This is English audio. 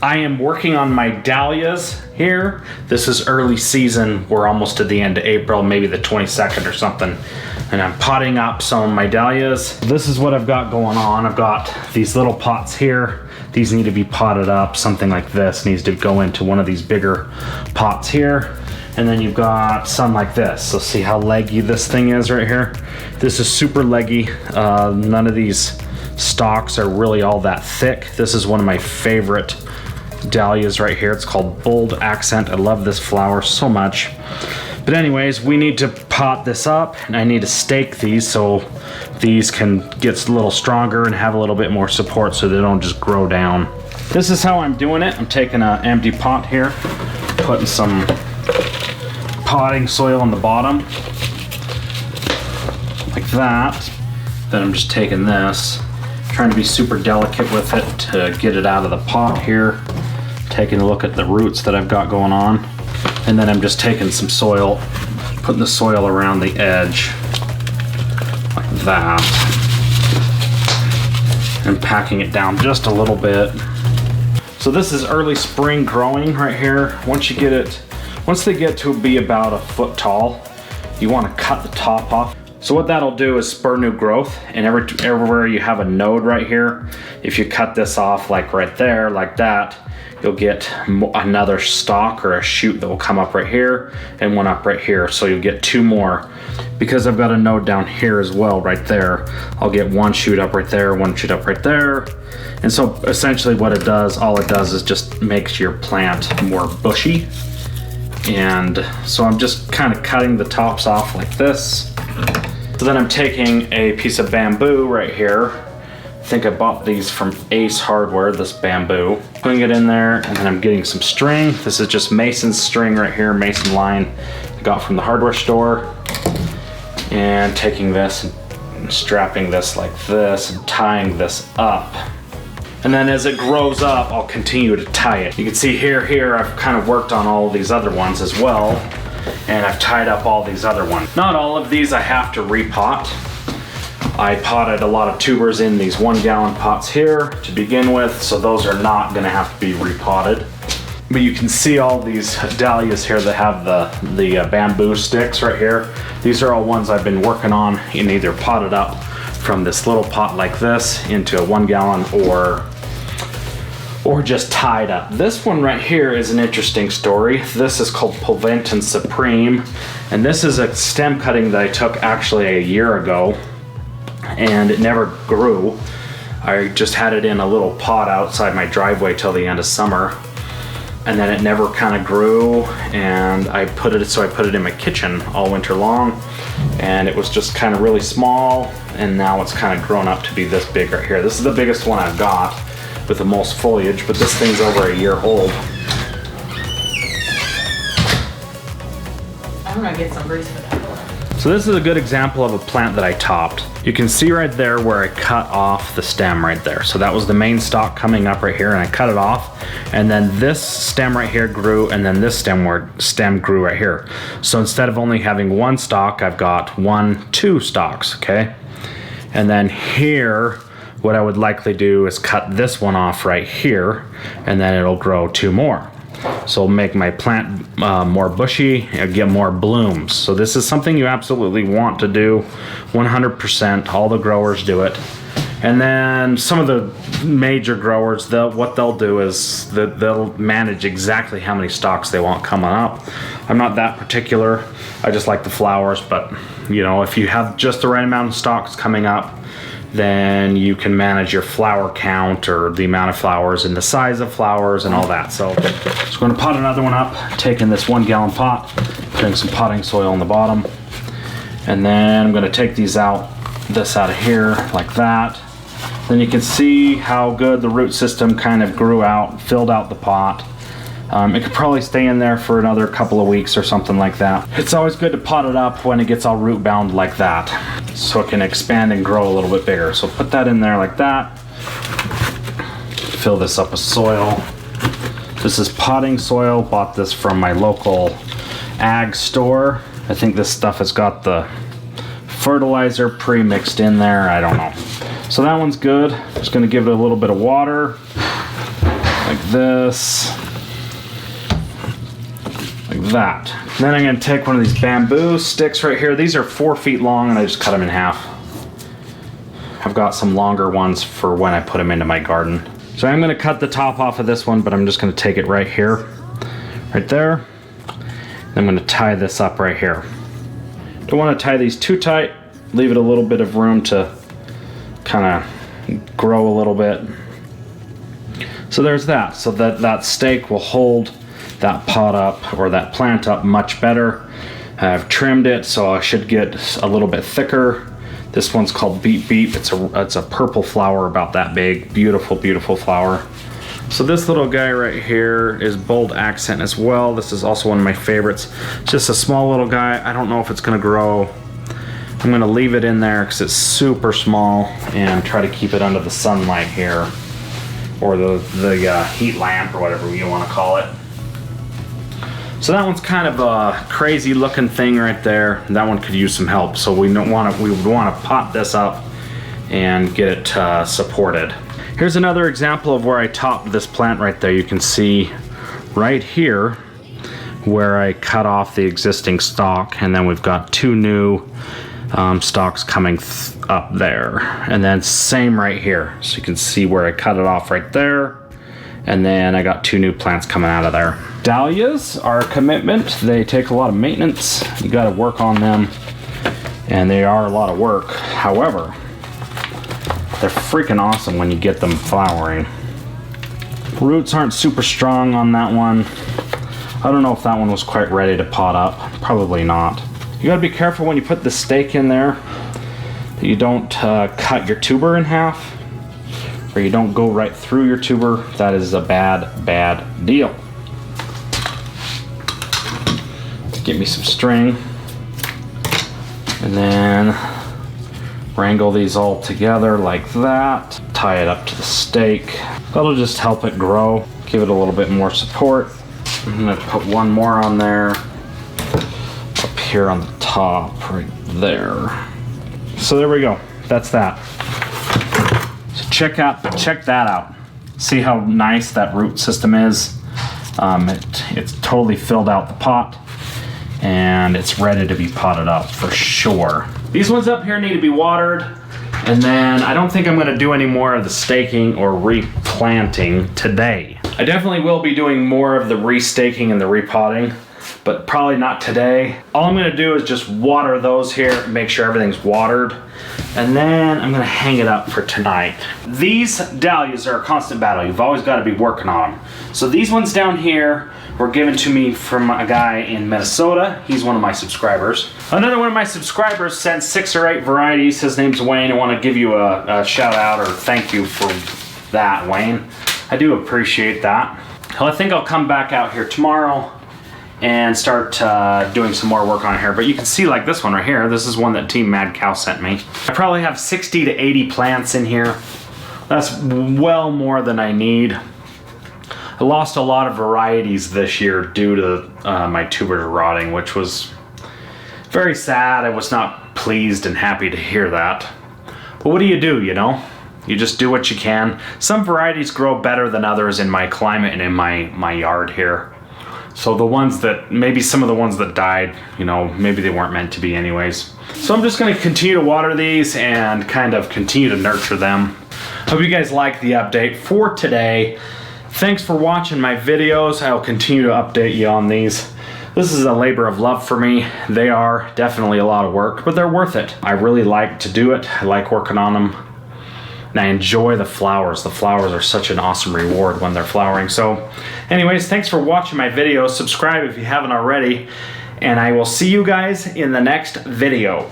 I am working on my dahlias here. This is early season. We're almost to the end of April, maybe the 22nd or something. And I'm potting up some of my dahlias. This is what I've got going on. I've got these little pots here. These need to be potted up. Something like this needs to go into one of these bigger pots here. And then you've got some like this. So see how leggy this thing is right here? This is super leggy. None of these stalks are really all that thick. This is one of my favorite dahlias right here. It's called Bold Accent. I love this flower so much. But anyways, we need to pot this up, and I need to stake these so these can get a little stronger and have a little bit more support so they don't just grow down. This is how I'm doing it. I'm taking an empty pot here, putting some potting soil on the bottom like that. Then I'm just taking this, trying to be super delicate with it to get it out of the pot here. Taking a look at the roots that I've got going on. And then I'm just taking some soil, putting the soil around the edge like that. And packing it down just a little bit. So this is early spring growing right here. Once they get to be about a foot tall, you want to cut the top off. So what that'll do is spur new growth, and everywhere you have a node right here, if you cut this off like right there, like that, you'll get another stalk or a shoot that will come up right here and one up right here. So you'll get two more. Because I've got a node down here as well right there, I'll get one shoot up right there, one shoot up right there. And so essentially what it does, all it does is just makes your plant more bushy. And so I'm just kind of cutting the tops off like this. So then I'm taking a piece of bamboo right here. I think I bought these from Ace Hardware, this bamboo. Putting it in there, and then I'm getting some string. This is just Mason string right here, Mason line I got from the hardware store. And taking this and strapping this like this and tying this up. And then as it grows up, I'll continue to tie it. You can see here I've kind of worked on all of these other ones as well. And I've tied up all these other ones. Not all of these I have to repot. I potted a lot of tubers in these 1 gallon pots here to begin with, so those are not gonna have to be repotted. But you can see all these dahlias here that have the bamboo sticks right here. These are all ones I've been working on and either potted up from this little pot like this into a 1 gallon or just tied up. This one right here is an interesting story. This is called Pulventon Supreme, and this is a stem cutting that I took actually a year ago, and it never grew. I just had it in a little pot outside my driveway till the end of summer, and then it never kind of grew, and I put it in my kitchen all winter long, and it was just kind of really small, and now it's kind of grown up to be this big right here. This is the biggest one I've got with the most foliage, but this thing's over a year old. I'm gonna get some grease for that. So this is a good example of a plant that I topped. You can see right there where I cut off the stem right there. So that was the main stalk coming up right here, and I cut it off. And then this stem right here grew, and then this stem grew right here. So instead of only having one stalk, I've got 2 stalks, okay? And then here, what I would likely do is cut this one off right here, and then it'll grow 2 more. So it'll make my plant more bushy and get more blooms. So this is something you absolutely want to do 100%. All the growers do it. And then some of the major growers, what they'll do is they'll manage exactly how many stalks they want coming up. I'm not that particular. I just like the flowers, but you know, if you have just the right amount of stalks coming up, then you can manage your flower count or the amount of flowers and the size of flowers and all that. So just going to pot another one up, taking this 1 gallon pot, putting some potting soil on the bottom, and then I'm going to take this out of here like that. Then you can see how good the root system kind of grew out, filled out the pot. It could probably stay in there for another couple of weeks or something like that. It's always good to pot it up when it gets all root bound like that, so it can expand and grow a little bit bigger. So put that in there like that. Fill this up with soil. This is potting soil. Bought this from my local ag store. I think this stuff has got the fertilizer pre-mixed in there. I don't know. So that one's good. Just gonna give it a little bit of water like this, like that. Then I'm gonna take one of these bamboo sticks right here. These are 4 feet long and I just cut them in half. I've got some longer ones for when I put them into my garden. So I'm gonna cut the top off of this one, but I'm just gonna take it right here, right there. I'm gonna tie this up right here. Don't wanna tie these too tight, leave it a little bit of room to kind of grow a little bit. So there's that. So that stake will hold that pot up, or that plant up, much better. I've trimmed it so I should get a little bit thicker. This one's called Beep Beep. It's a purple flower about that big. Beautiful, beautiful flower. So this little guy right here is bold accent as well. This is also one of my favorites. It's just a small little guy. I don't know if it's gonna grow. I'm gonna leave it in there because it's super small and try to keep it under the sunlight here, or the heat lamp, or whatever you wanna call it. So that one's kind of a crazy looking thing right there. That one could use some help. So we would want to pot this up and get it supported. Here's another example of where I topped this plant right there. You can see right here where I cut off the existing stalk, and then we've got 2 new stalks coming up there. And then same right here. So you can see where I cut it off right there. And then I got 2 new plants coming out of there. Dahlias are a commitment. They take a lot of maintenance. You got to work on them, and they are a lot of work. However, they're freaking awesome when you get them flowering. Roots aren't super strong on that one. I don't know if that one was quite ready to pot up. Probably not. You got to be careful when you put the stake in there that you don't cut your tuber in half, or you don't go right through your tuber. That is a bad deal. Get me some string, and then wrangle these all together like that. Tie it up to the stake. That'll just help it grow, give it a little bit more support. I'm gonna put one more on there, up here on the top, right there. So there we go. That's that. So check that out. See how nice that root system is. It's totally filled out the pot, and it's ready to be potted up for sure. These ones up here need to be watered, and then I don't think I'm gonna do any more of the staking or replanting today. I definitely will be doing more of the restaking and the repotting, but probably not today. All I'm gonna do is just water those here, make sure everything's watered, and then I'm gonna hang it up for tonight. These dahlias are a constant battle. You've always gotta be working on them. So these ones down here were given to me from a guy in Minnesota. He's one of my subscribers. Another one of my subscribers sent 6 or 8 varieties. His name's Wayne. I want to give you a shout out or thank you for that, Wayne. I do appreciate that. Well, I think I'll come back out here tomorrow and start doing some more work on here. But you can see, like this one right here, this is one that Team Mad Cow sent me. I probably have 60 to 80 plants in here. That's well more than I need. I lost a lot of varieties this year due to my tubers rotting, which was very sad. I was not pleased and happy to hear that. But what do, you know? You just do what you can. Some varieties grow better than others in my climate and in my yard here. So the ones that, maybe some of the ones that died, you know, maybe they weren't meant to be anyways. So I'm just gonna continue to water these and kind of continue to nurture them. Hope you guys like the update for today. Thanks for watching my videos. I'll continue to update you on these. This is a labor of love for me. They are definitely a lot of work, but they're worth it. I really like to do it. I like working on them. And I enjoy the flowers. The flowers are such an awesome reward when they're flowering. So anyways, thanks for watching my videos. Subscribe if you haven't already. And I will see you guys in the next video.